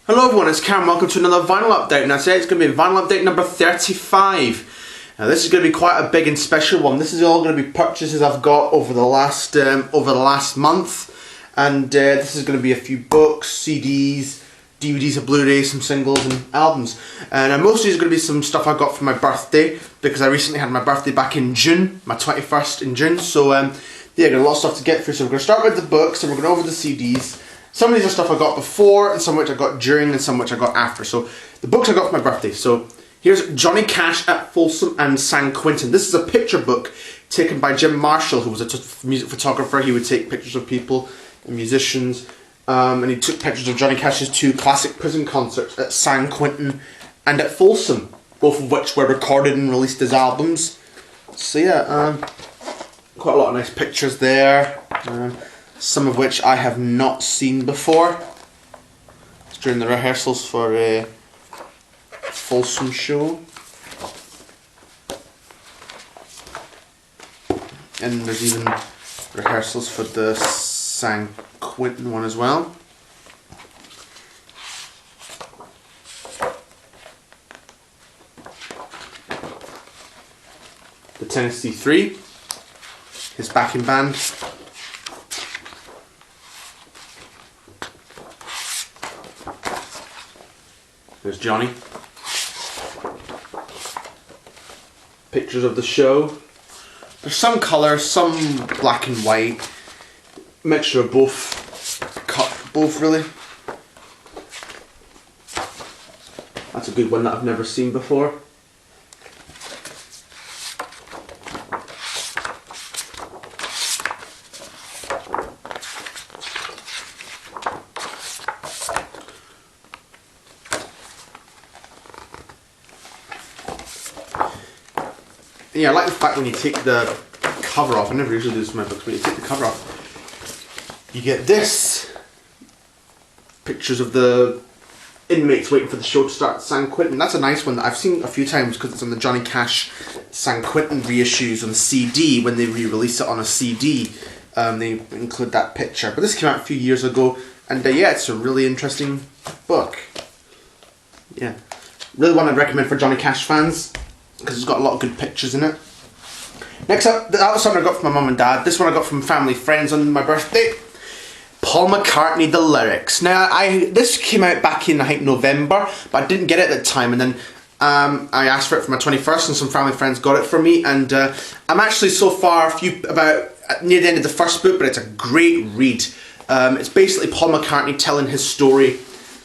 Hello everyone, it's Cam. Welcome to another vinyl update. Now today it's going to be vinyl update number 35. Now this is going to be quite a big and special one. This is all going to be purchases I've got over the last month, and this is going to be a few books, CDs, DVDs and Blu-rays, some singles and albums. And most of these are going to be some stuff I got for my birthday, because I recently had my birthday back in June, my 21st in June. So yeah, I got a lot of stuff to get through. So we're going to start with the books, and we're going over the CDs. Some of these are stuff I got before, and some which I got during, and some which I got after. So the books I got for my birthday. So here's Johnny Cash at Folsom and San Quentin. This is a picture book taken by Jim Marshall, who was a music photographer. He would take pictures of people and musicians, and he took pictures of Johnny Cash's two classic prison concerts at San Quentin and at Folsom, both of which were recorded and released as albums. So yeah, quite a lot of nice pictures there. Some of which I have not seen before. It's during the rehearsals for a Folsom show. And there's even rehearsals for the San Quentin one as well. The Tennessee Three, his backing band. There's Johnny. Pictures of the show. There's some colour, some black and white. Mixture of both. Cut both really. That's a good one that I've never seen before. Yeah, I like the fact when you take the cover off. I never usually do this in my books, but you take the cover off, you get this. Pictures of the inmates waiting for the show to start at San Quentin. That's a nice one that I've seen a few times because it's on the Johnny Cash San Quentin reissues on CD. When they re-release it on a CD, they include that picture. But this came out a few years ago, and yeah, it's a really interesting book. Yeah, really one I'd recommend for Johnny Cash fans, because it's got a lot of good pictures in it. Next up, that was something I got from my mum and dad. This one I got from family friends on my birthday. Paul McCartney, The Lyrics. Now, this came out back in, I think, November, but I didn't get it at the time, and then I asked for it for my 21st, and some family friends got it for me, and I'm actually so far about near the end of the first book, but it's a great read. It's basically Paul McCartney telling his story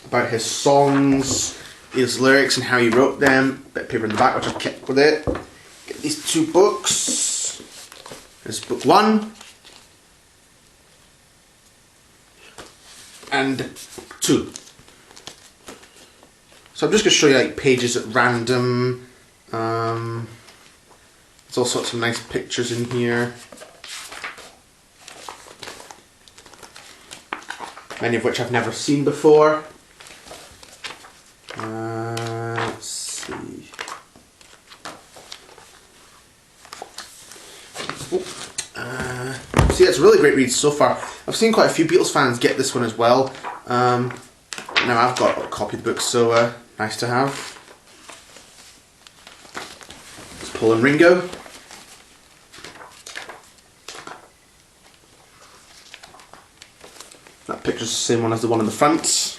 about his songs, his lyrics and how he wrote them. Bit of paper in the back which I've kept with it. Get these two books. There's book 1 and 2. So I'm just going to show you like pages at random. There's all sorts of nice pictures in here. Many of which I've never seen before. Let's see. So yeah, it's a really great read so far. I've seen quite a few Beatles fans get this one as well. Now I've got a copy of the book, so nice to have. It's Paul and Ringo. That picture's the same one as the one in the front.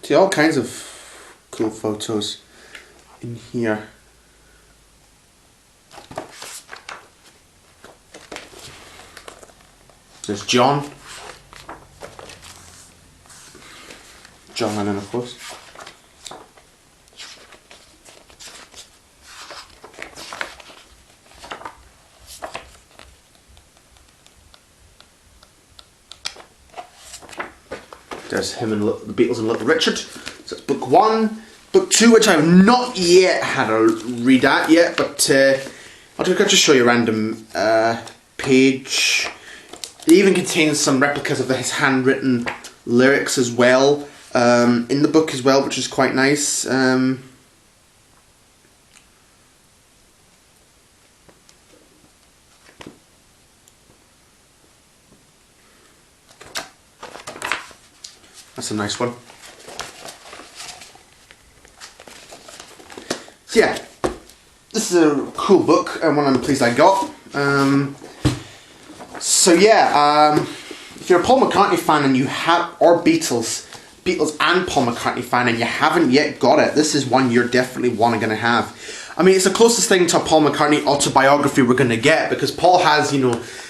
See all kinds of cool photos in here. There's John Lennon, of course. There's him and the Beatles and Little Richard. So that's book 1. Book 2, which I've not yet had a read at yet, but I'll just show you a random page. It even contains some replicas of his handwritten lyrics as well, in the book as well, which is quite nice. That's a nice one. So yeah, this is a cool book and one I'm pleased I got. So yeah, if you're a Paul McCartney fan and you have, or Beatles and Paul McCartney fan and you haven't yet got it, this is one you're definitely going to have. I mean, it's the closest thing to a Paul McCartney autobiography we're going to get, because Paul has,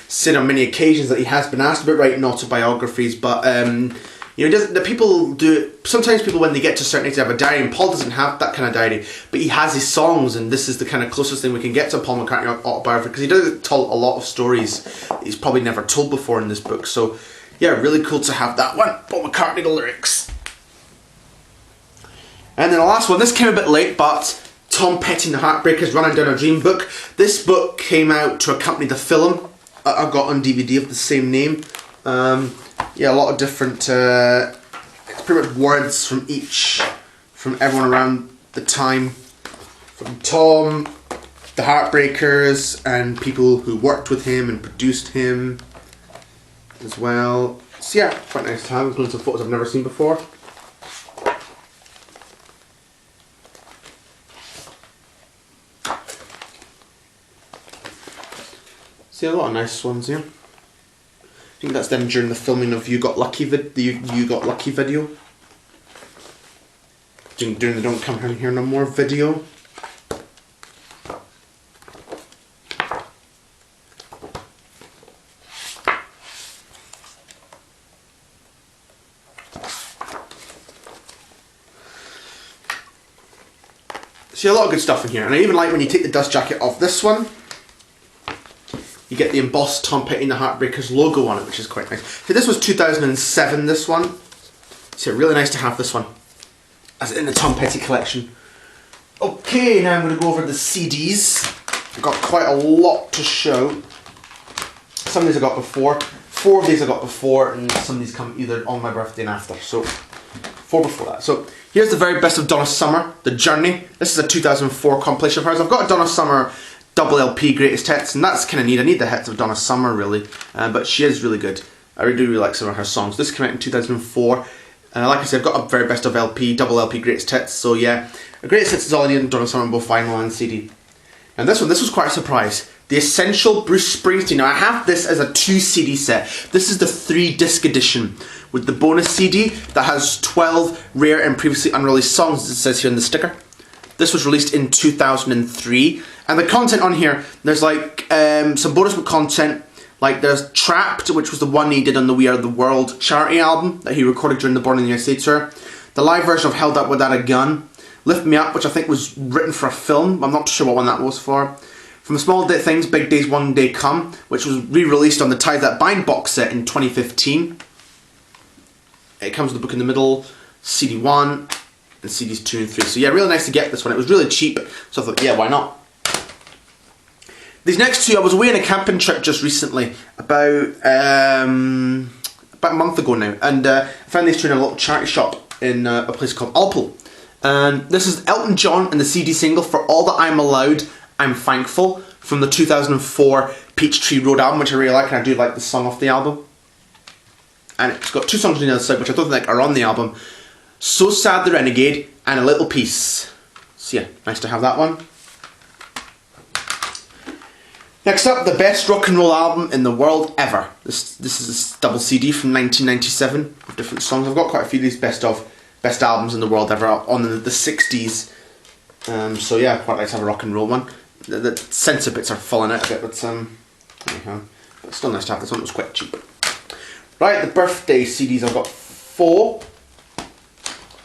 said on many occasions that he has been asked about writing autobiographies, but the people do it. Sometimes people, when they get to a certain age, have a diary, and Paul doesn't have that kind of diary, but he has his songs, and this is the kind of closest thing we can get to a Paul McCartney autobiography, because he does tell a lot of stories he's probably never told before in this book. So yeah, really cool to have that one. Paul McCartney, the lyrics. And then the last one, this came a bit late, but Tom Petty and the Heartbreakers, Running Down a Dream book. This book came out to accompany the film I got on DVD of the same name. Yeah, a lot of different, it's pretty much words from everyone around the time. From Tom, the Heartbreakers, and people who worked with him and produced him as well. So yeah, quite nice to have, including some photos I've never seen before. See, a lot of nice ones here. I think that's them during the filming of You Got Lucky video. Doing the Don't Come Here No More video. See, a lot of good stuff in here, and I even like when you take the dust jacket off this one, you get the embossed Tom Petty and the Heartbreakers logo on it, which is quite nice. So this was 2007, this one. So really nice to have this one as in the Tom Petty collection. Okay, now I'm going to go over the CDs. I've got quite a lot to show. Some of these I got before. 4 of these I got before, and some of these come either on my birthday and after. So 4 before that. So here's the very best of Donna Summer, The Journey. This is a 2004 compilation of hers. I've got a Donna Summer double LP greatest hits, and that's kind of neat. I need the hits of Donna Summer really, but she is really good. I really do like some of her songs. This came out in 2004. Like I said, I've got a very best of LP, double LP greatest hits. So yeah, a greatest hits is all I need in Donna Summer on both vinyl and CD. And this was quite a surprise. The Essential Bruce Springsteen. Now I have this as a 2 CD set. This is the 3 disc edition with the bonus CD that has 12 rare and previously unreleased songs, as it says here in the sticker. This was released in 2003, and the content on here, there's like some bonus book content, like there's Trapped, which was the one he did on the We Are The World charity album that he recorded during the Born in the USA tour, the live version of Held Up Without a Gun, Lift Me Up, which I think was written for a film, I'm not sure what one that was for, From Small Things, Big Days, One Day Come, which was re-released on the Ties That Bind box set in 2015. It comes with the book in the middle, CD 1, and CDs 2 and 3. So yeah, really nice to get this one. It was really cheap, so I thought, yeah, why not? These next 2, I was away on a camping trip just recently, about a month ago now, and I found these 2 in a little charity shop in a place called Alpel. And this is Elton John and the CD single For All That I'm Allowed, I'm Thankful, from the 2004 Peachtree Road album, which I really like, and I do like the song off the album. And it's got 2 songs on the other side, which I don't think are on the album. So Sad the Renegade, and A Little Piece. So yeah, nice to have that one. Next up, the best rock and roll album in the world ever. This is a double CD from 1997 of different songs. I've got quite a few of these best albums in the world ever on the 60s. So yeah, quite like to have a rock and roll one. The censor bits are falling out a bit, but anyhow, but still nice to have this one. It was quite cheap. Right, the birthday CDs. I've got 4.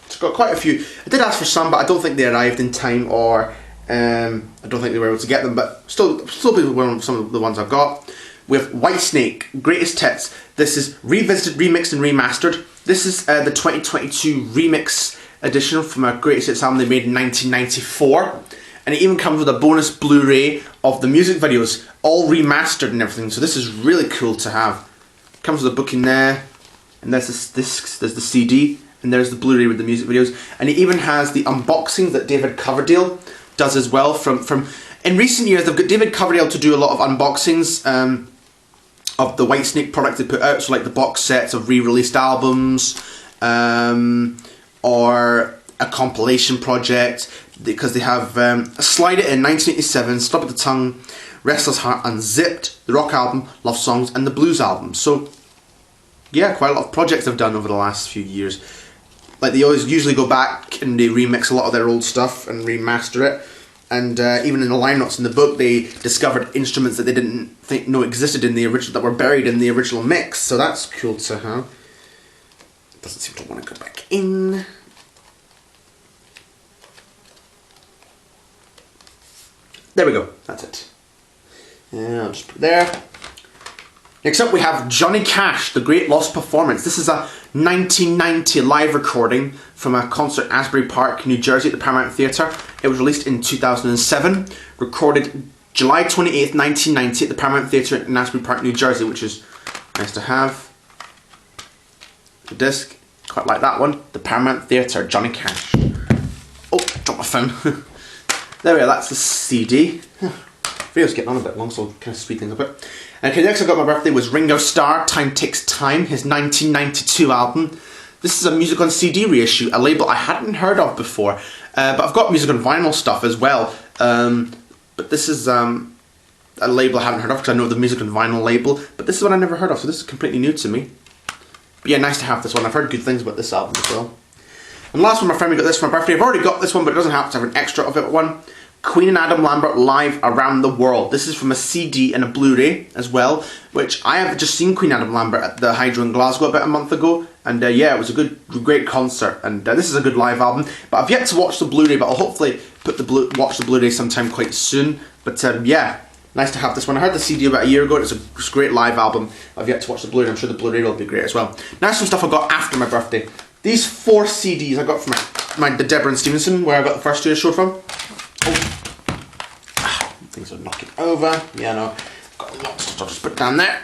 It's got quite a few. I did ask for some, but I don't think they arrived in time, or I don't think they were able to get them. But still people were some of the ones I've got. We have Whitesnake, Greatest Hits. This is revisited, remixed, and remastered. This is the 2022 remix edition from a Greatest Hits album they made in 1994. And it even comes with a bonus Blu-ray of the music videos, all remastered and everything. So this is really cool to have. Comes with a book in there, and there's this disc, there's the CD, and there's the Blu-ray with the music videos, and it even has the unboxing that David Coverdale does as well. From in recent years, they've got David Coverdale to do a lot of unboxings of the Whitesnake products they put out, so like the box sets of re-released albums, or a compilation project, because they have Slide It in 1987, Slip of the Tongue, Restless Heart, Unzipped, the rock album, Love Songs, and the blues album. So yeah, quite a lot of projects they've done over the last few years. Like, they always usually go back and they remix a lot of their old stuff and remaster it. And even in the line notes in the book, they discovered instruments that they didn't know existed in the original, that were buried in the original mix. So that's cool to have. Doesn't seem to want to go back in. There we go. That's it. Yeah, I'll just put it there. Next up we have Johnny Cash, The Great Lost Performance. This is a 1990 live recording from a concert at Asbury Park, New Jersey at the Paramount Theatre. It was released in 2007, recorded July 28th, 1990 at the Paramount Theatre in Asbury Park, New Jersey, which is nice to have. The disc, quite like that one. The Paramount Theatre, Johnny Cash. Oh, dropped my phone. There we are, that's the CD. Video's getting on a bit long, so I'll kind of speed things up a bit. Okay, next I got my birthday was Ringo Starr, Time Takes Time, his 1992 album. This is a music on CD reissue, a label I hadn't heard of before, but I've got music on vinyl stuff as well. But this is a label I haven't heard of, because I know the music on vinyl label, but this is one I never heard of, so this is completely new to me. But yeah, nice to have this one. I've heard good things about this album as well. And last one, my friend, we got this for my birthday. I've already got this one, but it doesn't have to have an extra of it one. Queen and Adam Lambert Live Around the World. This is from a CD and a Blu-ray as well, which I have just seen Queen Adam Lambert at the Hydro in Glasgow about a month ago, and yeah, it was a great concert, and this is a good live album. But I've yet to watch the Blu-ray, but I'll hopefully watch the Blu-ray sometime quite soon. But yeah, nice to have this one. I heard the CD about a year ago, and it's a great live album. I've yet to watch the Blu-ray, I'm sure the Blu-ray will be great as well. Now some stuff I got after my birthday. These 4 CDs I got from the Deborah and Stevenson, where I got the first 2 I showed from. Oh. Things are knocking over. Yeah, no. Got a lot of stuff, I'll just put down there.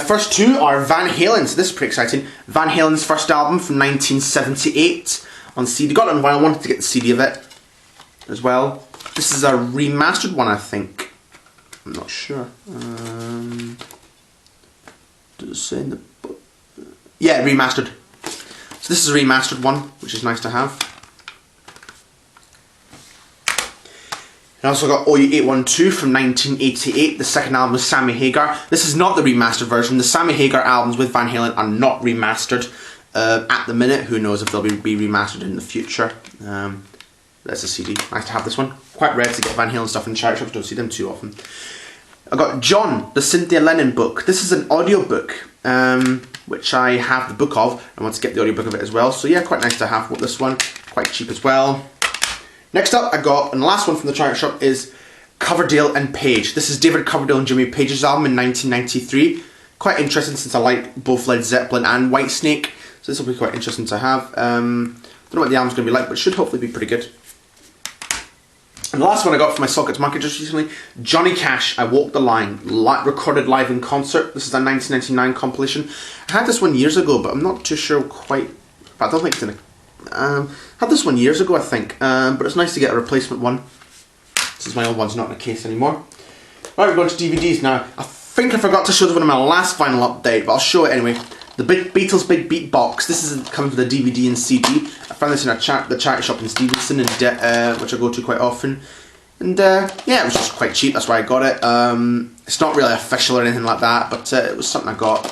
First 2 are Van Halen, so this is pretty exciting. Van Halen's first album from 1978 on CD. Got it on vinyl, I wanted to get the CD of it as well. This is a remastered one, I think. I'm not sure. Does it say in the book? Yeah, remastered. So this is a remastered one, which is nice to have. I also got OU812 from 1988, the second album was Sammy Hagar. This is not the remastered version. The Sammy Hagar albums with Van Halen are not remastered at the minute. Who knows if they'll be remastered in the future. That's a CD. Nice to have this one. Quite rare to get Van Halen stuff in charity shops, don't see them too often. I got John, the Cynthia Lennon book. This is an audiobook, which I have the book of. I want to get the audiobook of it as well. So yeah, quite nice to have with this one. Quite cheap as well. Next up I got, and the last one from the charity shop is Coverdale and Page. This is David Coverdale and Jimmy Page's album in 1993. Quite interesting since I like both Led Zeppelin and Whitesnake. So this will be quite interesting to have. Don't know what the album's going to be like, but it should hopefully be pretty good. And the last one I got from my Sockets Market just recently, Johnny Cash, I Walk the Line, recorded live in concert. This is a 1999 compilation. I had this one years ago, but I'm not too sure quite, but I don't think it's in a had this one years ago, I think, but it's nice to get a replacement one since my old one's not in a case anymore. Right, we're going to DVDs now. I think I forgot to show this one in my last vinyl update, but I'll show it anyway. The Beatles Big Beat Box. This is coming with a DVD and CD. I found this in the charity shop in Stevenson, which I go to quite often. And yeah, it was just quite cheap, that's why I got it. It's not really official or anything like that, but it was something I got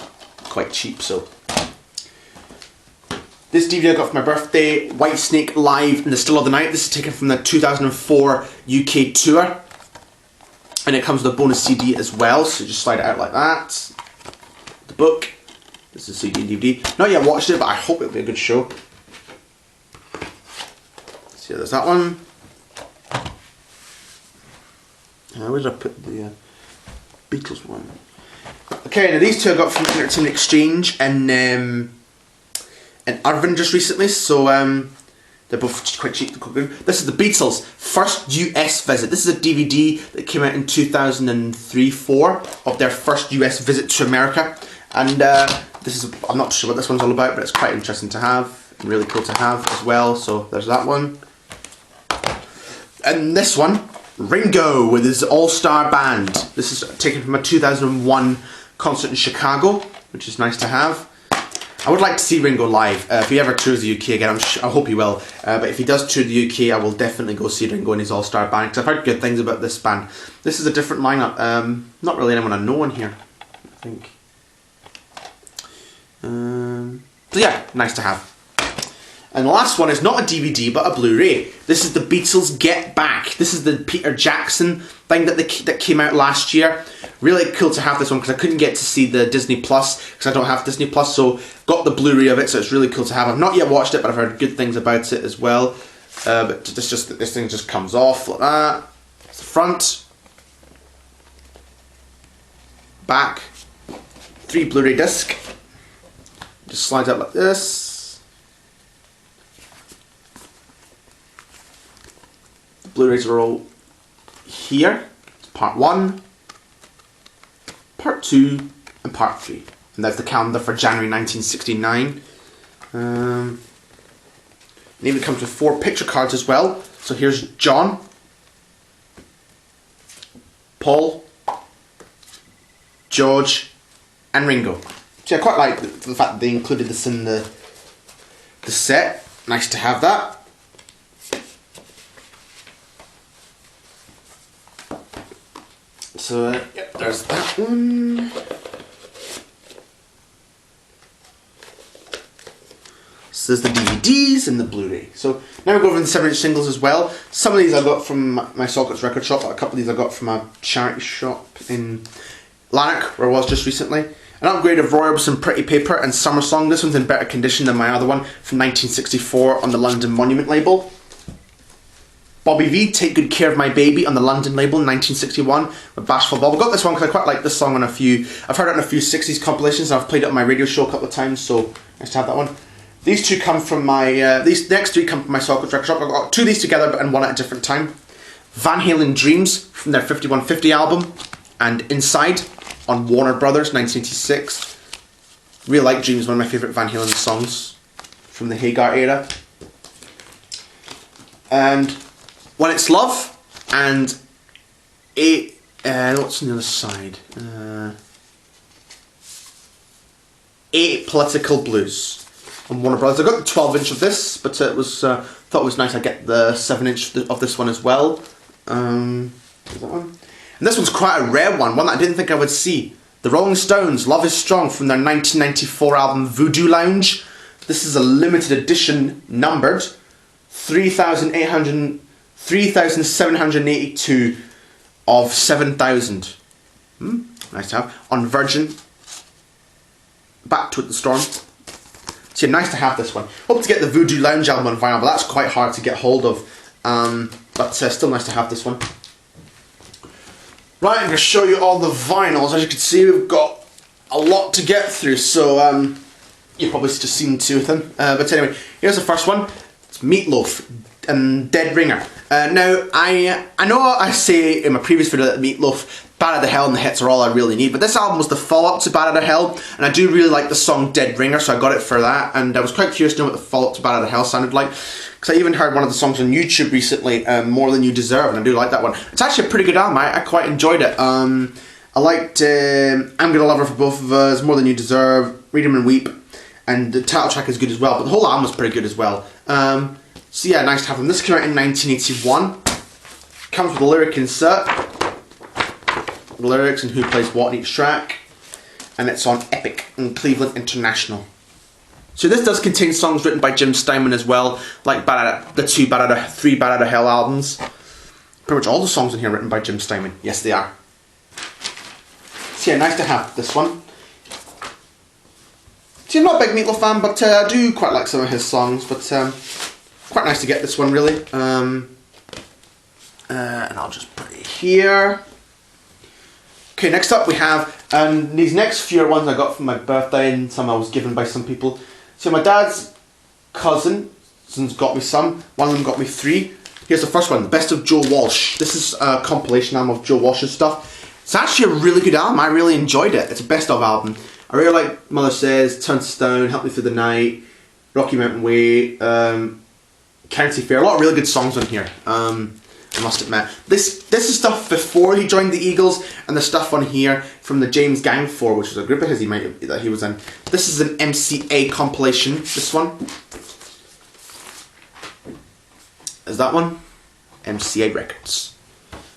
quite cheap, so. This DVD I got for my birthday, Whitesnake Live in the Still of the Night. This is taken from the 2004 UK tour. And it comes with a bonus CD as well, so just slide it out like that. The book. This is CD and DVD. Not yet watched it, but I hope it'll be a good show. So yeah, there's that one. Where did I put the Beatles one? Okay, now these 2 I got from Entertainment Exchange and Irvine just recently, so they're both quite cheap to cook in. This is the Beatles' first US visit. This is a DVD that came out in 2003-04 of their first US visit to America. And this is, I'm not sure what this one's all about, but it's quite interesting to have and really cool to have as well. So there's that one. And this one, Ringo with his all-star band. This is taken from a 2001 concert in Chicago, which is nice to have. I would like to see Ringo live. If he ever tours the UK again, I hope he will. But if he does tour the UK, I will definitely go see Ringo in his all-star band, because I've heard good things about this band. This is a different lineup. Not really anyone I know in here, I think. So yeah, nice to have. And the last one is not a DVD, but a Blu-ray. This is the Beatles Get Back. This is the Peter Jackson thing that came out last year. Really cool to have this one, because I couldn't get to see the Disney Plus, because I don't have Disney Plus, so got the Blu-ray of it, so it's really cool to have. I've not yet watched it, but I've heard good things about it as well. But this thing just comes off like that. It's the front. Back. 3 Blu-ray disc. Just slides out like this. Blu-rays are all here. It's part 1, part 2, and part 3. And there's the calendar for January 1969. And even comes with 4 picture cards as well. So here's John, Paul, George, and Ringo. See, I quite like the fact that they included this in the set. Nice to have that. So, yep, there's that one. So there's the DVDs and the Blu-ray. So now we go over the 7-inch singles as well. Some of these I got from my Sockets record shop, a couple of these I got from a charity shop in Lanark, where I was just recently. An upgrade of Roy Orbison Pretty Paper and Summer Song. This one's in better condition than my other one from 1964 on the London Monument label. Bobby V, Take Good Care of My Baby on the London label in 1961 with Bashful Bob. I got this one because I quite like this song on I've heard it on a few 60s compilations, and I've played it on my radio show a couple of times, so nice to have that one. These two come from my, these next 3 come from my Sockets record shop. I've got 2 of these together and 1 at a different time. Van Halen Dreams from their 5150 album, and Inside on Warner Brothers 1986. Really like Dreams, one of my favourite Van Halen songs from the Hagar era. And When It's Love, and what's on the other side? 8 Political Blues on Warner Brothers. I got the 12-inch of this, but it was thought it was nice I get the 7-inch of this one as well. Is that one? And this one's quite a rare one that I didn't think I would see. The Rolling Stones, Love Is Strong, from their 1994 album Voodoo Lounge. This is a limited edition, numbered 3,782 of 7,000. Nice to have. On Virgin. Back to the Storm. So yeah, nice to have this one. Hope to get the Voodoo Lounge album on vinyl, but that's quite hard to get hold of. But still nice to have this one. Right, I'm going to show you all the vinyls. As you can see, we've got a lot to get through, so you've probably just seen 2 of them. But anyway, here's the first one. It's Meatloaf and Dead Ringer. Now, I know I say in my previous video that Meatloaf, Bad Out of Hell and the hits are all I really need, but this album was the follow-up to Bad Out of Hell, and I do really like the song Dead Ringer, so I got it for that, and I was quite curious to know what the follow-up to Bad Out of Hell sounded like, because I even heard one of the songs on YouTube recently, More Than You Deserve, and I do like that one. It's actually a pretty good album. I quite enjoyed it. I liked I'm Gonna Love Her for Both of Us, More Than You Deserve, Read 'Em and Weep, and the title track is good as well, but the whole album was pretty good as well. So yeah, nice to have them. This came out in 1981. Comes with a lyric insert. The lyrics and who plays what in each track. And it's on Epic and Cleveland International. So this does contain songs written by Jim Steinman as well, like the 3 Bad Out of Hell albums. Pretty much all the songs in here are written by Jim Steinman. Yes, they are. So yeah, nice to have this one. See, I'm not a big Meatloaf fan, but I do quite like some of his songs, but quite nice to get this one, really. And I'll just put it here. Okay, next up we have, these next few are ones I got for my birthday and some I was given by some people. So my dad's cousin's got me some, one of them got me 3. Here's the first one, The Best of Joe Walsh. This is a compilation album of Joe Walsh's stuff. It's actually a really good album, I really enjoyed it. It's a best of album. I really like Mother Says, Turn to Stone, Help Me Through the Night, Rocky Mountain Way, County Fair. A lot of really good songs on here. I must admit. This is stuff before he joined the Eagles, and the stuff on here from the James Gang 4, which was a group of his that he was in. This is an MCA compilation, this one. Is that one? MCA Records.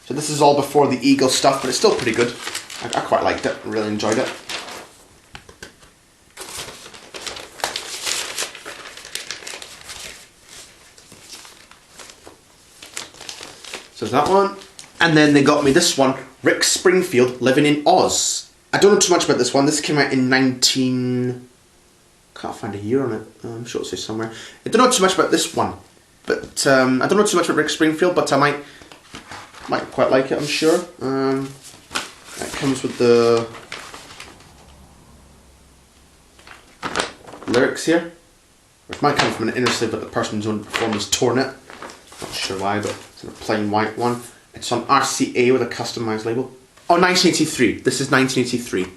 So this is all before the Eagle stuff, but it's still pretty good. I quite liked it, really enjoyed it. So that one. And then they got me this one, Rick Springfield, Living in Oz. I don't know too much about this one. This came out in 19... Can't find a year on it. I'm sure it'll say somewhere. I don't know too much about this one. But I don't know too much about Rick Springfield, but I might quite like it, I'm sure. It comes with the lyrics here. It might come from an inner sleeve, but the person who's on the performance torn it. Not sure why, but it's a plain white one. It's on RCA with a customized label. Oh, 1983. This is 1983.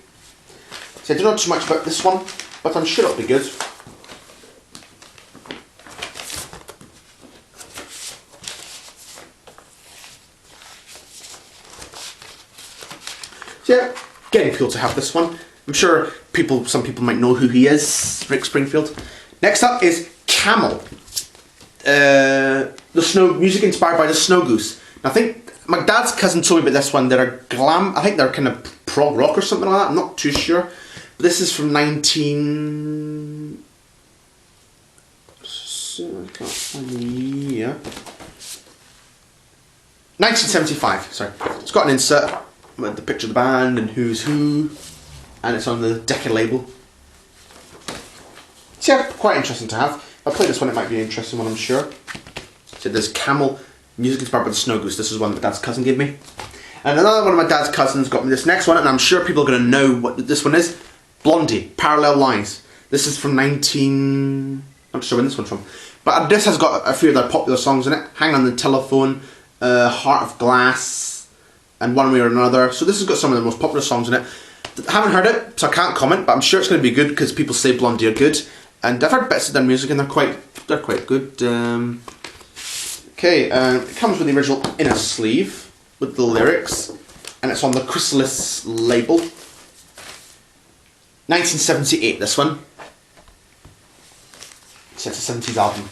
So I don't know too much about this one, but I'm sure it'll be good. So yeah, getting cool to have this one. I'm sure some people might know who he is, Rick Springfield. Next up is Camel. Music inspired by the Snow Goose. I think my dad's cousin told me about this one. They're a glam, I think they're kind of prog rock or something like that. I'm not too sure. But this is from 1975, sorry. It's got an insert with the picture of the band and who's who, and it's on the Decca label. So yeah, quite interesting to have. If I play this one, it might be an interesting one, I'm sure. So there's Camel, music inspired by the Snow Goose. This is one that my dad's cousin gave me. And another one of my dad's cousins got me this next one, and I'm sure people are going to know what this one is. Blondie, Parallel Lines. This is from I'm not sure when this one's from. But this has got a few of their popular songs in it. Hang on the Telephone, Heart of Glass, and One Way or Another. So this has got some of the most popular songs in it. I haven't heard it, so I can't comment, but I'm sure it's going to be good because people say Blondie are good. And I've heard bits of their music and they're quite good. Okay, it comes with the original inner sleeve with the lyrics, and it's on the Chrysalis label. 1978, this one. So it's a 70s album.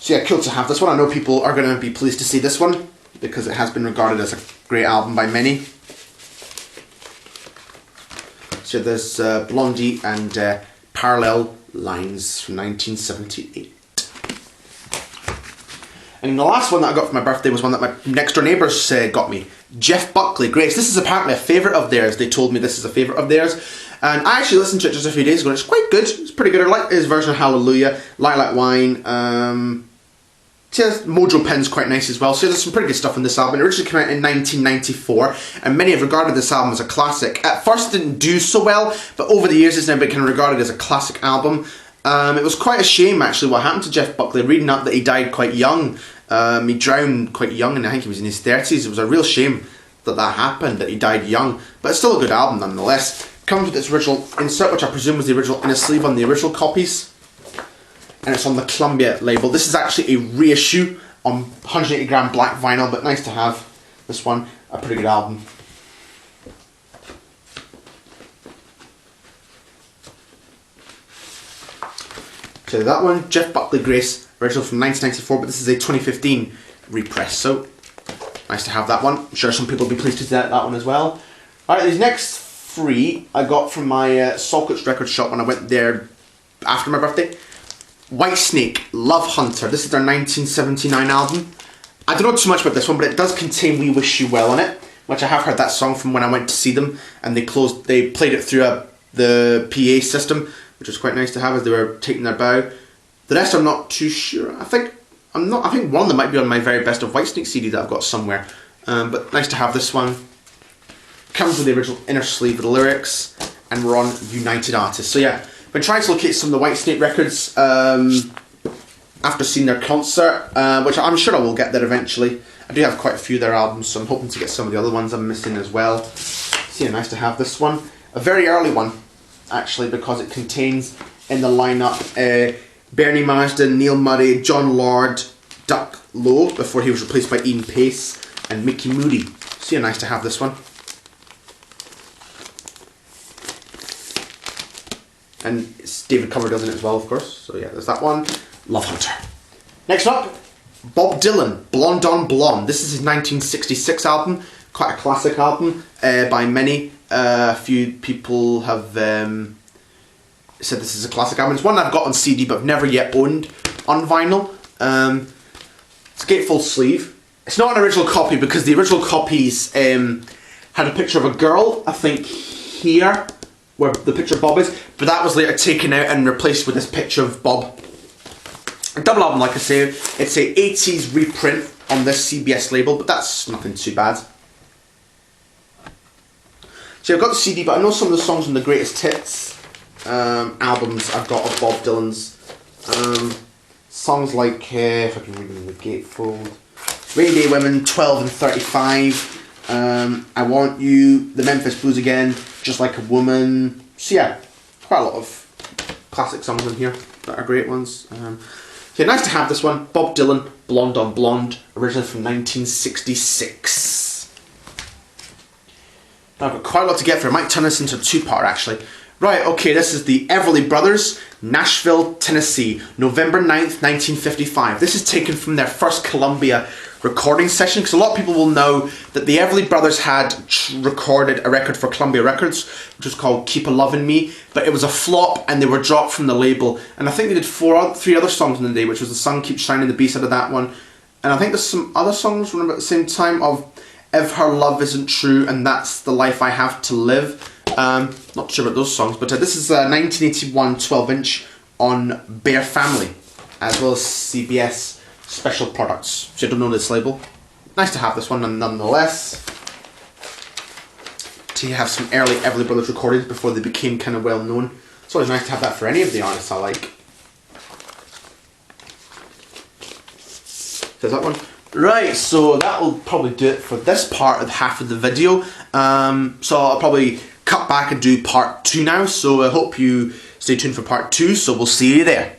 So yeah, cool to have this one. I know people are going to be pleased to see this one because it has been regarded as a great album by many. So there's Blondie and Parallel Lines from 1978. And the last one that I got for my birthday was one that my next door neighbours got me. Jeff Buckley, Grace. This is apparently a favourite of theirs. They told me this is a favourite of theirs. And I actually listened to it just a few days ago and it's quite good. It's pretty good. I like his version of Hallelujah. Lilac Wine. Mojo Pen's quite nice as well. So there's some pretty good stuff on this album. It originally came out in 1994 and many have regarded this album as a classic. At first it didn't do so well, but over the years it's now been kind of regarded as a classic album. It was quite a shame actually what happened to Jeff Buckley. Reading up that he died quite young. He drowned quite young and I think he was in his 30s. It was a real shame that happened, that he died young. But it's still a good album nonetheless. It comes with its original insert, which I presume was the original inner sleeve on the original copies. And it's on the Columbia label. This is actually a reissue on 180 gram black vinyl, but nice to have this one. A pretty good album. So that one, Jeff Buckley, Grace, original from 1994, but this is a 2015 repress. So nice to have that one. I'm sure some people will be pleased to see that one as well. Alright, these next three I got from my Saltcoats record shop when I went there after my birthday. Whitesnake, Love Hunter. This is their 1979 album. I don't know too much about this one, but it does contain We Wish You Well on it, which I have heard that song from when I went to see them, and they played it through the PA system, which was quite nice to have as they were taking their bow. The rest I'm not too sure. I think one of them might be on my very best of Whitesnake CD that I've got somewhere. But nice to have this one. Comes with the original inner sleeve with the lyrics, and we're on United Artists. So yeah, I've been trying to locate some of the Whitesnake records after seeing their concert, which I'm sure I will get there eventually. I do have quite a few of their albums, so I'm hoping to get some of the other ones I'm missing as well. So yeah, nice to have this one. A very early one, actually, because it contains in the lineup Bernie Marsden, Neil Murray, John Lord, Duck Lowe before he was replaced by Ian Pace and Mickey Moody. So yeah, nice to have this one. And it's David Coverdale in it as well, of course. So yeah, there's that one. Love Hunter. Next up, Bob Dylan, Blonde on Blonde. This is his 1966 album. Quite a classic album by many. A few people have said this is a classic album. It's one I've got on CD but I've never yet owned on vinyl. It's a gatefold sleeve. It's not an original copy because the original copies had a picture of a girl, I think here, where the picture of Bob is, but that was later taken out and replaced with this picture of Bob. A double album, like I say. It's a 80s reprint on this CBS label, but that's nothing too bad. So I've got the CD, but I know some of the songs on the Greatest Hits albums I've got of Bob Dylan's. Songs like, if I can read them in the gatefold, Rainy Day Women, 12 and 35, I Want You, The Memphis Blues Again, Just Like a Woman. So yeah, quite a lot of classic songs in here that are great ones. Yeah, nice to have this one. Bob Dylan, Blonde on Blonde, originally from 1966. Now I've got quite a lot to get through. I might turn this into a two-part actually. Right, okay, this is the Everly Brothers, Nashville, Tennessee, November 9th, 1955. This is taken from their first Columbia recording session, because a lot of people will know that the Everly Brothers had recorded a record for Columbia Records, which was called Keep a Lovin' Me, but it was a flop and they were dropped from the label. And I think they did three other songs in the day, which was The Sun Keeps Shining, the B-side of that one. And I think there's some other songs around about the same time of If Her Love Isn't True and That's the Life I Have to Live. Not sure about those songs, but this is a 1981 12-inch on Bear Family, as well as CBS Special Products. So I don't know this label. Nice to have this one nonetheless. To have some early Everly Brothers recordings before they became kind of well known. It's always nice to have that for any of the artists I like. There's that one. Right, so that will probably do it for this part of half of the video. So I'll probably cut back and do part 2 now. So I hope you stay tuned for part 2. So we'll see you there.